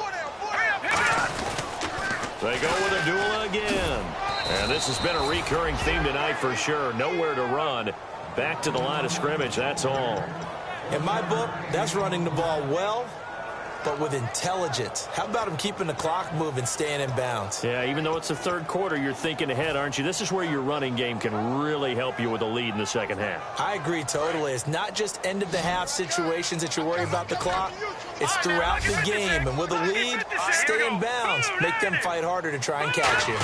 They go with Abdullah again. And this has been a recurring theme tonight for sure. Nowhere to run. Back to the line of scrimmage, that's all. In my book, that's running the ball well, but with intelligence. How about him keeping the clock moving, staying in bounds? Yeah, even though it's the 3rd quarter, you're thinking ahead, aren't you? This is where your running game can really help you with a lead in the second half. I agree totally. It's not just end-of-the-half situations that you worry about the clock. It's throughout the game. And with a lead, stay in bounds. Make them fight harder to try and catch you.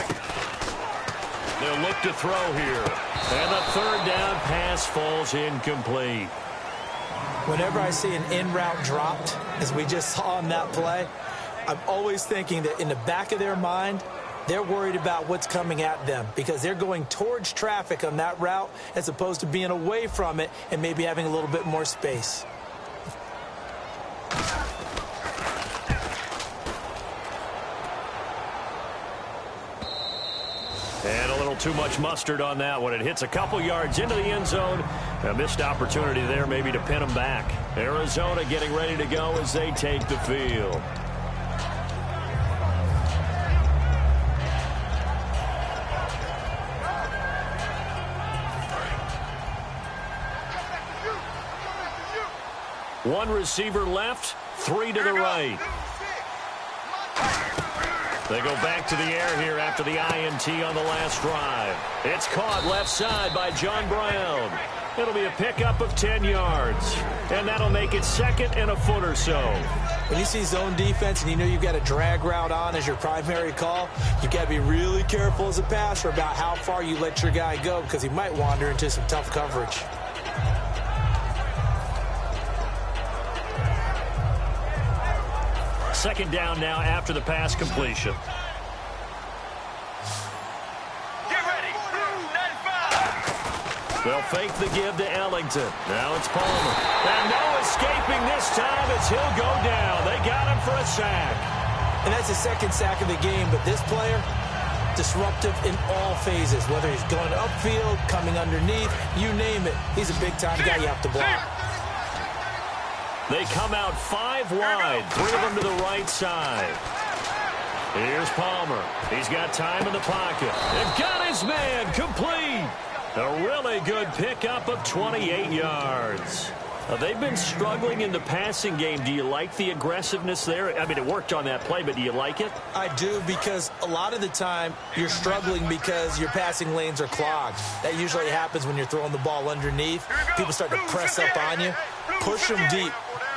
They'll look to throw here. And the third down pass falls incomplete. Whenever I see an in-route dropped, as we just saw on that play, I'm always thinking that in the back of their mind, they're worried about what's coming at them because they're going towards traffic on that route as opposed to being away from it and maybe having a little bit more space. And a little too much mustard on that one. It hits a couple yards into the end zone. A missed opportunity there maybe to pin them back. Arizona getting ready to go as they take the field. One receiver left, three to the right. They go back to the air here after the INT on the last drive. It's caught left side by John Brown. It'll be a pickup of 10 yards. And that'll make it second and a foot or so. When you see zone defense and you know you've got a drag route on as your primary call, you've got to be really careful as a passer about how far you let your guy go because he might wander into some tough coverage. Second down now after the pass completion. Get ready. Blue 95. They'll fake the give to Ellington. Now it's Palmer. And no escaping this time as he'll go down. They got him for a sack. And that's the second sack of the game, but this player, disruptive in all phases, whether he's going upfield, coming underneath, you name it. He's a big-time guy you have to block. They come out 5 wide, 3 of them to the right side. Here's Palmer. He's got time in the pocket. And got his man complete. A really good pickup of 28 yards. They've been struggling in the passing game. Do you like the aggressiveness there? I mean, it worked on that play, but do you like it? I do, because a lot of the time you're struggling because your passing lanes are clogged. That usually happens when you're throwing the ball underneath. People start to press up on you. Push them deep.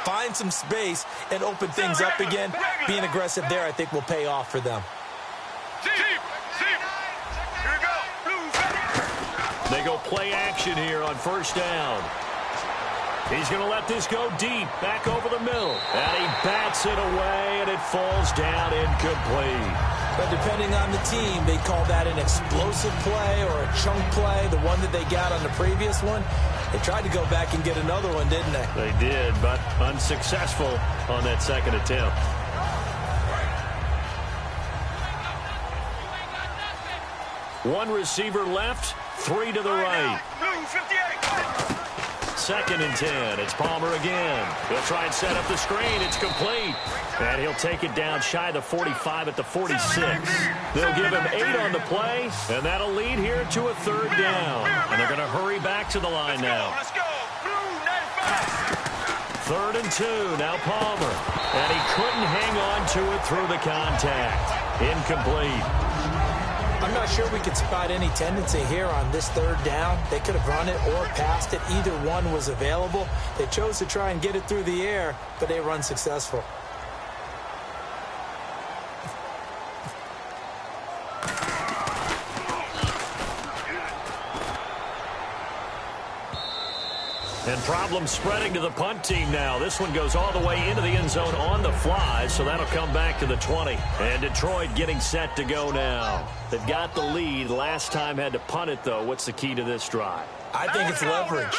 Find some space and open things up again. Being aggressive there, I think, will pay off for them. They go play action here on first down. He's going to let this go deep, back over the middle. And he bats it away, and it falls down incomplete. But depending on the team, they call that an explosive play or a chunk play, the one that they got on the previous one. They tried to go back and get another one, didn't they? They did, but unsuccessful on that second attempt. One receiver left, 3 to the right. Second and 10. It's Palmer again. He'll try and set up the screen. It's complete. And he'll take it down shy of the 45 at the 46. They'll give him 8 on the play, and that'll lead here to a third down. And they're going to hurry back to the line now. Let's go. Blue 95. Third and 2. Now Palmer. And he couldn't hang on to it through the contact. Incomplete. I'm not sure we could spot any tendency here on this third down. They could have run it or passed it. Either one was available. They chose to try and get it through the air, but they were unsuccessful. And problems spreading to the punt team now. This one goes all the way into the end zone on the fly, so that'll come back to the 20. And Detroit getting set to go now. They've got the lead. Last time had to punt it, though. What's the key to this drive? I think it's leverage.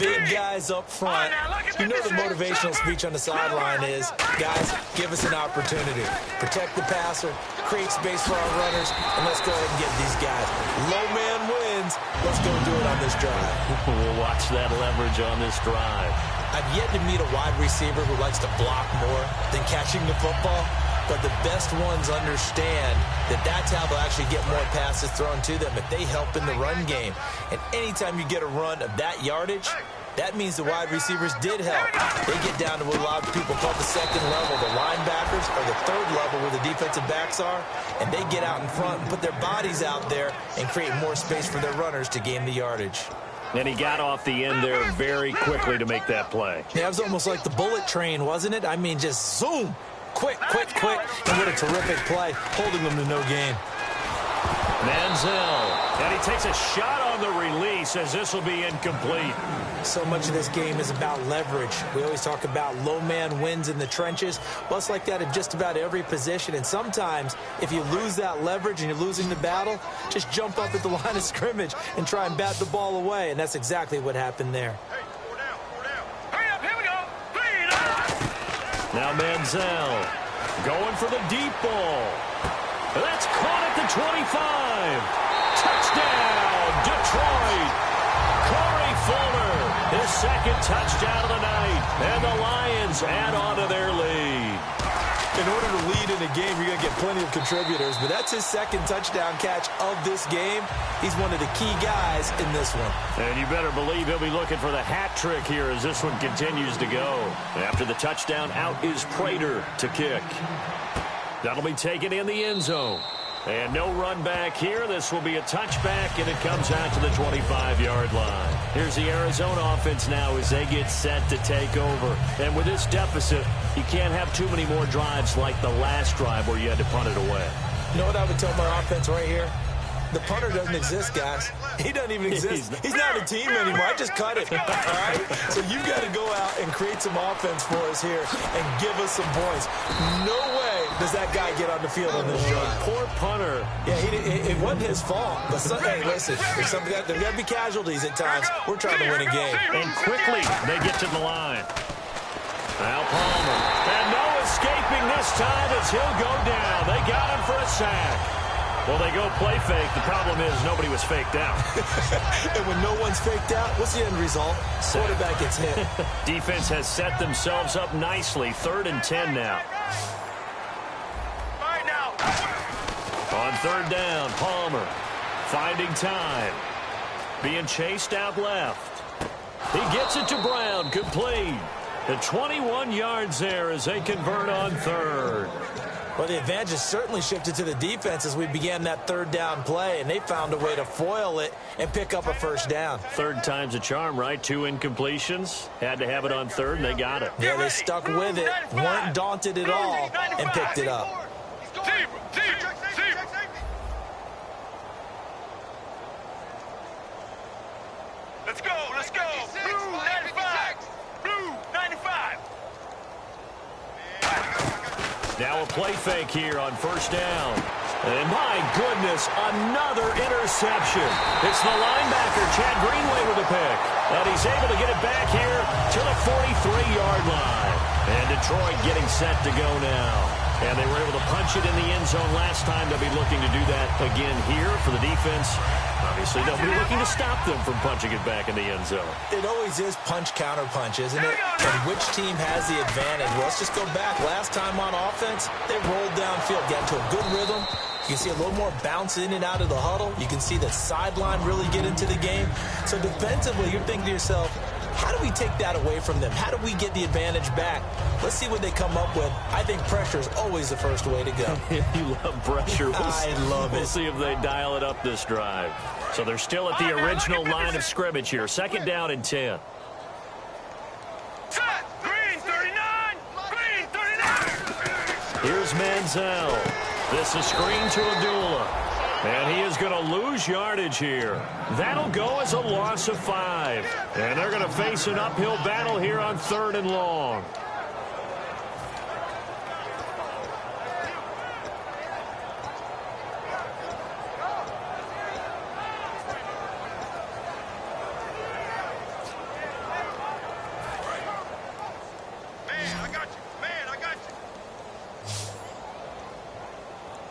Big guys up front. You know the motivational speech on the sideline is, guys, give us an opportunity. Protect the passer, create space for our runners, and let's go ahead and get these guys. Low man wins. Let's go do it on this drive. We'll watch that leverage on this drive. I've yet to meet a wide receiver who likes to block more than catching the football. But the best ones understand that that's how they'll actually get more passes thrown to them if they help in the run game. And anytime you get a run of that yardage, that means the wide receivers did help. They get down to what a lot of people call the second level, the linebackers, or the third level where the defensive backs are, and they get out in front and put their bodies out there and create more space for their runners to gain the yardage. And he got off the end there very quickly to make that play. Yeah, it was almost like the bullet train, wasn't it? I mean, just zoom. Quick, quick, quick, and what a terrific play, holding them to no gain. Manziel. And he takes a shot on the release as this will be incomplete. So much of this game is about leverage. We always talk about low man wins in the trenches. Well, it's like that in just about every position. And sometimes, if you lose that leverage and you're losing the battle, just jump up at the line of scrimmage and try and bat the ball away. And that's exactly what happened there. Hurry up, here we go. Now Manziel going for the deep ball. That's caught at the 25. Touchdown, Detroit. Corey Fuller, his second touchdown of the night. And the Lions add on to their lead. In order to lead in a game, you're going to get plenty of contributors, but that's his second touchdown catch of this game. He's one of the key guys in this one. And you better believe he'll be looking for the hat trick here as this one continues to go. After the touchdown, out is Prater to kick. That'll be taken in the end zone. And no run back here. This will be a touchback, and it comes out to the 25-yard line. Here's the Arizona offense now as they get set to take over. And with this deficit, you can't have too many more drives like the last drive where you had to punt it away. You know what I would tell my offense right here? The punter doesn't exist, guys. He doesn't even exist. He's not a team anymore. I just cut it. All right? So you've got to go out and create some offense for us here and give us some points. No way does that guy get on the field on this drive. Poor punter. Yeah, it wasn't his fault. But hey, listen, there's got to be casualties at times. We're trying to win a game. And quickly, they get to the line. Now Palmer. And no escaping this time as he'll go down. They got him for a sack. Well, they go play fake. The problem is nobody was faked out. And when no one's faked out, what's the end result? Quarterback gets hit. Defense has set themselves up nicely. 3rd and 10 now. Right now. On 3rd down, Palmer finding time. Being chased out left. He gets it to Brown. Complete. The 21 yards there as they convert on 3rd. Well, the advantage has certainly shifted to the defense as we began that 3rd down play, and they found a way to foil it and pick up a 1st down. 3rd time's a charm, right? 2 incompletions. Had to have it on 3rd, and they got it. Yeah, they stuck with it, weren't daunted at all, and picked it up. Let's go, let's go. Blue 95. Blue 95. Now a play fake here on 1st down. And my goodness, another interception. It's the linebacker, Chad Greenway, with a pick. And he's able to get it back here to the 43-yard line. And Detroit getting set to go now. And they were able to punch it in the end zone last time. They'll be looking to do that again here for the defense. Obviously, they'll be looking to stop them from punching it back in the end zone. It always is punch-counter-punch, isn't it? And which team has the advantage? Well, let's just go back. Last time on offense, they rolled downfield, got into a good rhythm. You can see a little more bounce in and out of the huddle. You can see the sideline really get into the game. So defensively, you're thinking to yourself, how do we take that away from them? How do we get the advantage back? Let's see what they come up with. I think pressure is always the first way to go. You love pressure. I love it. We'll see if they dial it up this drive. So they're still at the original line of scrimmage here. 2nd down and 10. Set. Green 39. Green 39. Here's Manziel. This is screen to Abdullah. And he is going to lose yardage here. That'll go as a loss of 5. And they're going to face an uphill battle here on 3rd and long. Man, I got you. Man, I got you.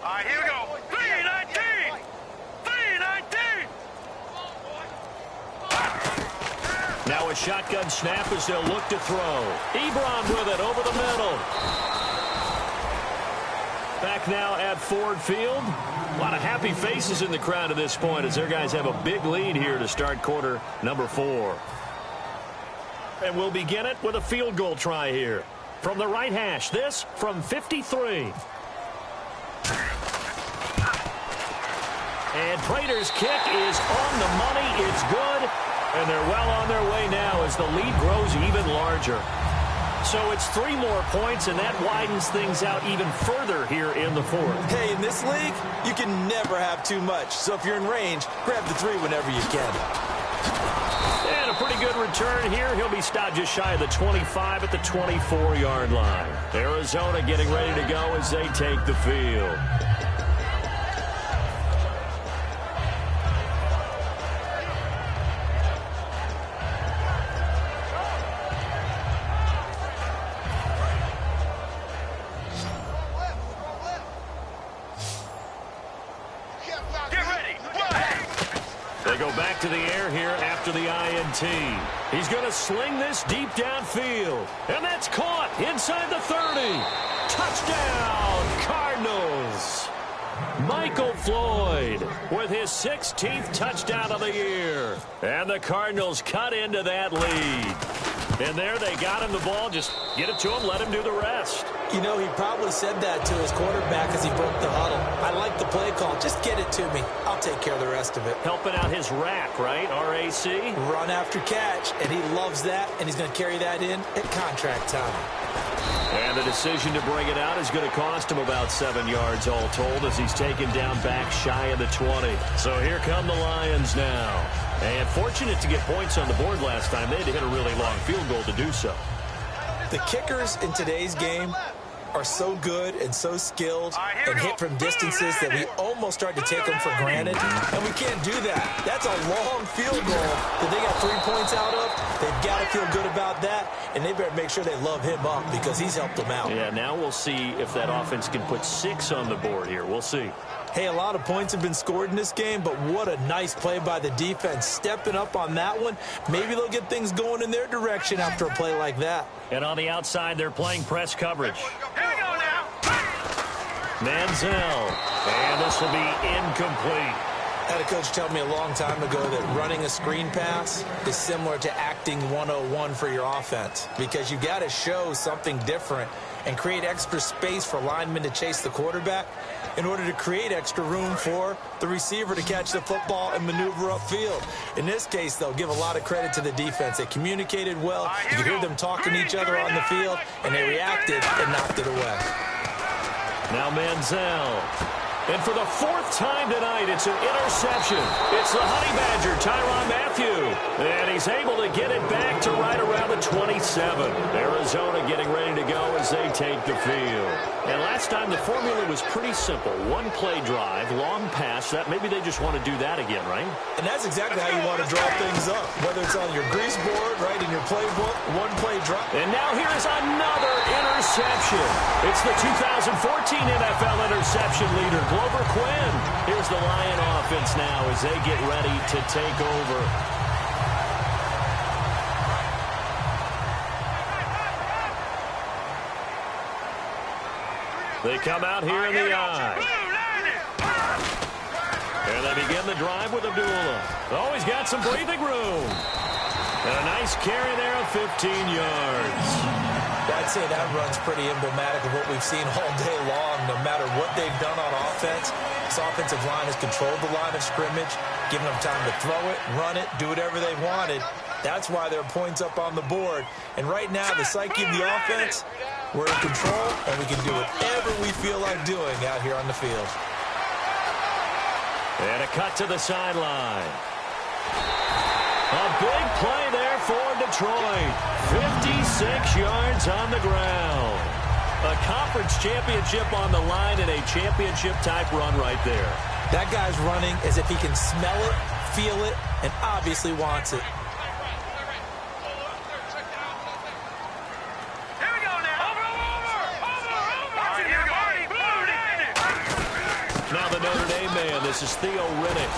All right, here we go. 319. 319. Now a shotgun snap as they'll look to throw. Ebron with it over the middle. Back now at Ford Field. A lot of happy faces in the crowd at this point as their guys have a big lead here to start quarter number 4. And we'll begin it with a field goal try here. From the right hash, this from 53. And Prater's kick is on the money. It's good. And they're well on their way now as the lead grows even larger. so it's 3 more points, and that widens things out even further here in the fourth. Hey, in this league, you can never have too much. So if you're in range, grab the 3 whenever you can. And a pretty good return here. He'll be stopped just shy of the 25 at the 24-yard line. Arizona getting ready to go as they take the field. They go back to the air here after the INT. He's going to sling this deep downfield. And that's caught inside the 30. Touchdown, Cardinals. Michael Floyd with his 16th touchdown of the year. And the Cardinals cut into that lead. And there they got him the ball. Just get it to him, let him do the rest. You know, he probably said that to his quarterback as he broke the huddle. I like the play call. Just get it to me. I'll take care of the rest of it. Helping out his rack, right? RAC? Run after catch, and he loves that, and he's going to carry that in at contract time. And the decision to bring it out is going to cost him about 7 yards all told as he's taken down back shy of the 20. So here come the Lions now. And fortunate to get points on the board last time. They had to hit a really long field goal to do so. The kickers in today's game are so good and so skilled and hit from distances that we almost start to take them for granted, and we can't do that. That's a long field goal that they got 3 points out of. They've got to feel good about that, and they better make sure they love him up because he's helped them out. Yeah, now we'll see if that offense can put 6 on the board here. We'll see. Hey, a lot of points have been scored in this game, but what a nice play by the defense. Stepping up on that one, maybe they'll get things going in their direction after a play like that. And on the outside, they're playing press coverage. Here we go now. Manziel. And this will be incomplete. I had a coach tell me a long time ago that running a screen pass is similar to acting 101 for your offense because you've got to show something different and create extra space for linemen to chase the quarterback in order to create extra room for the receiver to catch the football and maneuver upfield. In this case, they'll give a lot of credit to the defense. They communicated well. You could hear them talking to each other on the field, and they reacted and knocked it away. Now Manziel. And for the 4th time tonight, it's an interception. It's the Honey Badger, Tyrann Mathieu. And he's able to get it back to right around the 27. Arizona getting ready to go as they take the field. And last time, the formula was pretty simple. 1-play drive, long pass. That maybe they just want to do that again, right? And that's exactly how you want to draw things up. Whether it's on your grease board, right, in your playbook, 1-play drive. And now here is another interception. It's the 2014 NFL interception leader, Glover Quinn. Here's the Lion offense now as they get ready to take over. They come out here in the eye. And they begin the drive with Abdullah. Oh, he's got some breathing room. And a nice carry there of 15 yards. I'd say that run's pretty emblematic of what we've seen all day long. No matter what they've done on offense, this offensive line has controlled the line of scrimmage, given them time to throw it, run it, do whatever they wanted. That's why there are points up on the board. And right now, the psyche of the offense, we're in control, and we can do whatever we feel like doing out here on the field. And a cut to the sideline. A big play there for Detroit. 56 yards on the ground. A conference championship on the line and a championship-type run right there. That guy's running as if he can smell it, feel it, and obviously wants it. Here we go now. Over. Now the Notre Dame man, this is Theo Riddick.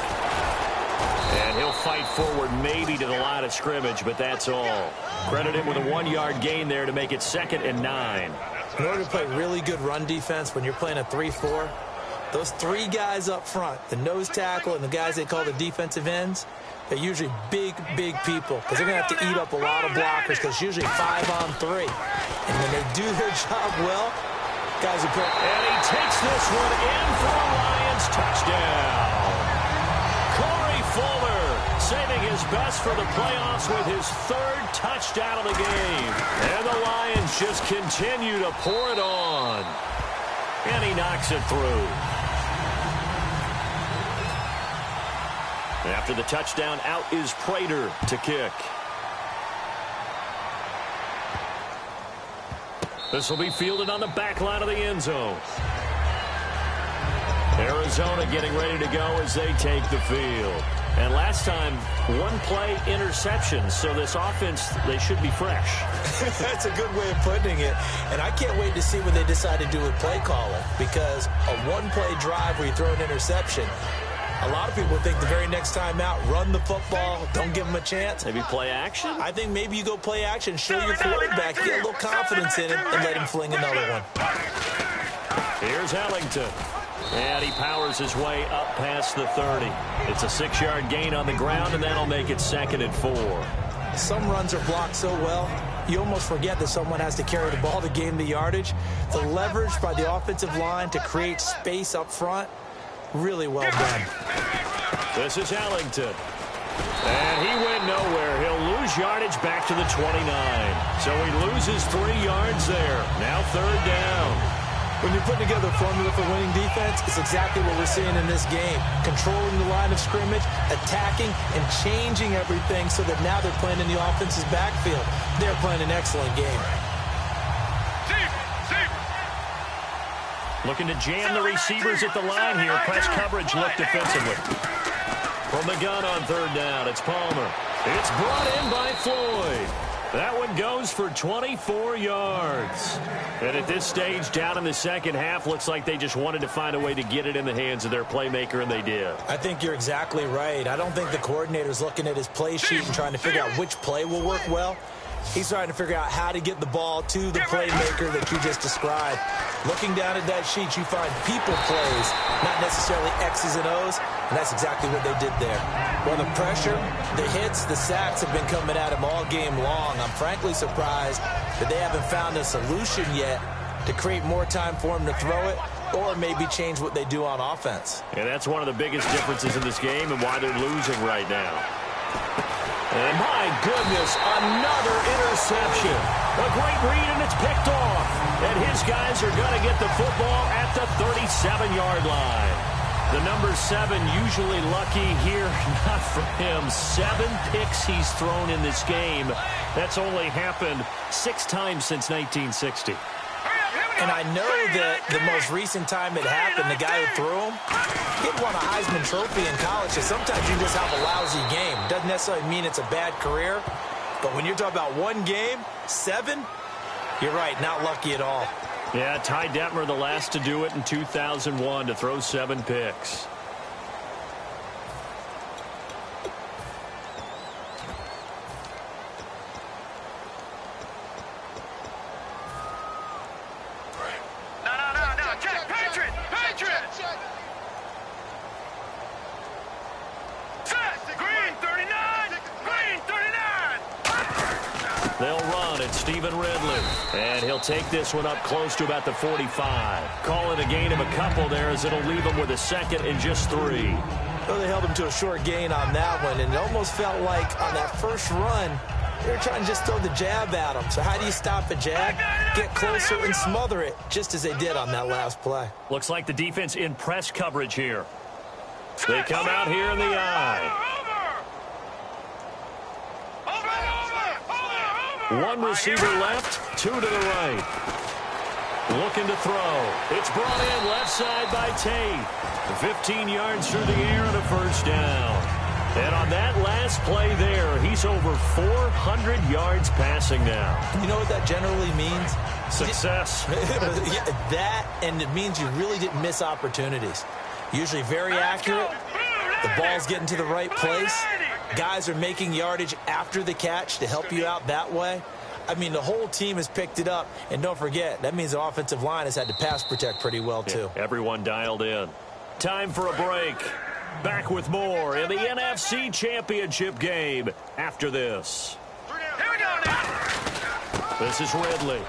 And he'll fight forward maybe to the line of scrimmage, but that's all. Credit him with a 1-yard gain there to make it 2nd and 9. In order to play really good run defense when you're playing a 3-4, those 3 guys up front, the nose tackle and the guys they call the defensive ends, they're usually big, big people because they're going to have to eat up a lot of blockers because it's usually 5 on 3. And when they do their job well, guys are put. And he takes this one in for a Lions touchdown. Fuller saving his best for the playoffs with his third touchdown of the game. And the Lions just continue to pour it on. And he knocks it through. After the touchdown, out is Prater to kick. This will be fielded on the back line of the end zone. Arizona getting ready to go as they take the field. And last time, one play interception, so this offense, they should be fresh. That's a good way of putting it. And I can't wait to see what they decide to do with play calling, because a one-play drive where you throw an interception, a lot of people think the very next time out, run the football, don't give them a chance. Maybe play action? I think maybe you go play action, show your quarterback, get a little confidence in him, and let him fling another one. Here's Ellington. And he powers his way up past the 30. It's a 6-yard gain on the ground, and that'll make it 2nd and 4. Some runs are blocked so well, you almost forget that someone has to carry the ball to gain the yardage. The leverage by the offensive line to create space up front, really well done. This is Ellington. And he went nowhere. He'll lose yardage back to the 29. So he loses 3 yards there. Now 3rd down. When you're putting together a formula for winning defense, it's exactly what we're seeing in this game. Controlling the line of scrimmage, attacking, and changing everything so that now they're playing in the offense's backfield. They're playing an excellent game. Looking to jam the receivers at the line here. Press coverage look defensively. From the gun on 3rd down, it's Palmer. It's brought in by Floyd. That one goes for 24 yards. And at this stage, down in the second half, looks like they just wanted to find a way to get it in the hands of their playmaker, and they did. I think you're exactly right. I don't think the coordinator's looking at his play sheet and trying to figure out which play will work well. He's trying to figure out how to get the ball to the playmaker that you just described. Looking down at that sheet, you find people plays, not necessarily X's and O's, and that's exactly what they did there. Well, the pressure, the hits, the sacks have been coming at him all game long. I'm frankly surprised that they haven't found a solution yet to create more time for him to throw it, or maybe change what they do on offense. And that's one of the biggest differences in this game and why they're losing right now. And my goodness, another interception. A great read, and it's picked off. And his guys are going to get the football at the 37-yard line. The number 7 usually lucky here. Not for him. 7 picks he's thrown in this game. That's only happened 6 times since 1960. And I know that the most recent time it happened, the guy who threw him, he won a Heisman Trophy in college. So sometimes you just have a lousy game. Doesn't necessarily mean it's a bad career. But when you're talking about one game, 7, you're right, not lucky at all. Yeah, Ty Detmer, the last to do it in 2001, to throw 7 picks. They'll run at Stephen Ridley. And he'll take this one up close to about the 45. Call it a gain of a couple there as it'll leave him with a 2nd and just 3. Well, they held him to a short gain on that one, and it almost felt like on that first run, they were trying to just throw the jab at him. So how do you stop a jab? Get closer and smother it, just as they did on that last play. Looks like the defense in press coverage here. They come out here in the eye. One receiver left, 2 to the right. Looking to throw. It's brought in left side by Tate. 15 yards through the air and a first down. And on that last play there, he's over 400 yards passing now. You know what that generally means? Success. Yeah, that, and it means you really didn't miss opportunities. Usually very accurate. The ball's getting to the right place. Guys are making yardage after the catch to help you out that way. I mean, the whole team has picked it up. And don't forget, that means the offensive line has had to pass protect pretty well, too. Yeah, everyone dialed in. Time for a break. Back with more in the NFC Championship game after this. Here we go now. This is Ridley.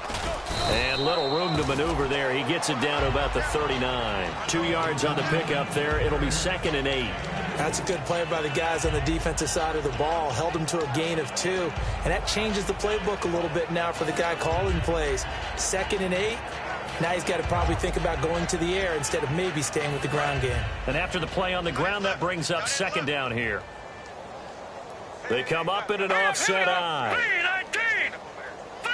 And little room to maneuver there. He gets it down to about the 39. 2 yards on the pickup there. It'll be 2nd and 8. That's a good play by the guys on the defensive side of the ball. Held them to a gain of 2. And that changes the playbook a little bit now for the guy calling plays. 2nd and 8. Now he's got to probably think about going to the air instead of maybe staying with the ground game. And after the play on the ground, that brings up 2nd down here. They come up in an offset eye. 3-19.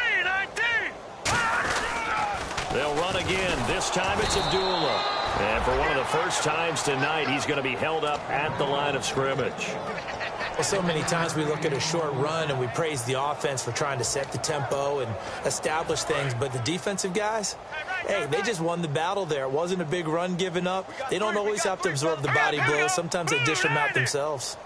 They'll run again. This time it's Abdullah. And for one of the first times tonight, he's going to be held up at the line of scrimmage. Well, so many times we look at a short run and we praise the offense for trying to set the tempo and establish things. But the defensive guys, hey, they just won the battle there. It wasn't a big run given up. They don't always have to absorb the body blows. Sometimes they dish them out themselves.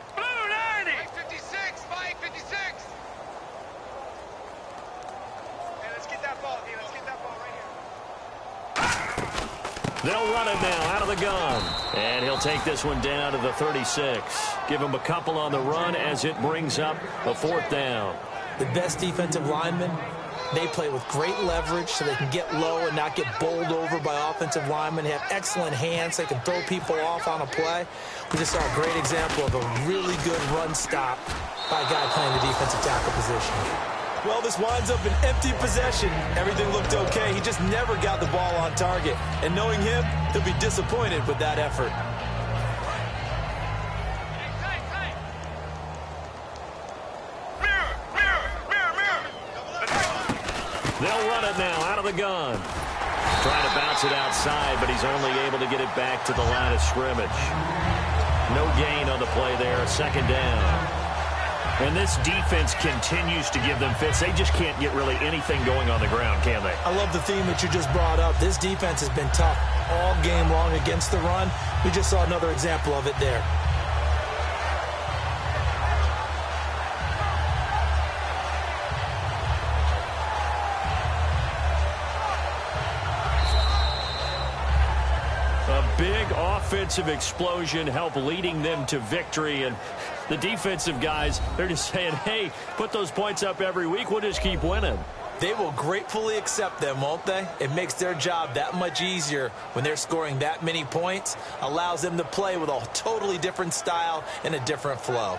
They'll run it now out of the gun. And he'll take this one down to the 36. Give him a couple on the run as it brings up a 4th down. The best defensive linemen, they play with great leverage so they can get low and not get bowled over by offensive linemen. They have excellent hands. They can throw people off on a play. We just saw a great example of a really good run stop by a guy playing the defensive tackle position. Well, this winds up an empty possession. Everything looked okay. He just never got the ball on target. And knowing him, he'll be disappointed with that effort. They'll run it now out of the gun. Trying to bounce it outside, but he's only able to get it back to the line of scrimmage. No gain on the play there, 2nd down. And this defense continues to give them fits. They just can't get really anything going on the ground, can they? I love the theme that you just brought up. This defense has been tough all game long against the run. We just saw another example of it there. Big offensive explosion helped leading them to victory. And the defensive guys, they're just saying, hey, put those points up every week. We'll just keep winning. They will gratefully accept them, won't they? It makes their job that much easier when they're scoring that many points. Allows them to play with a totally different style and a different flow.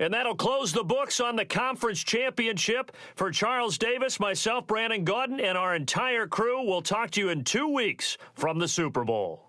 And that'll close the books on the conference championship. For Charles Davis, myself, Brandon Gaudin, and our entire crew, we'll talk to you in 2 weeks from the Super Bowl.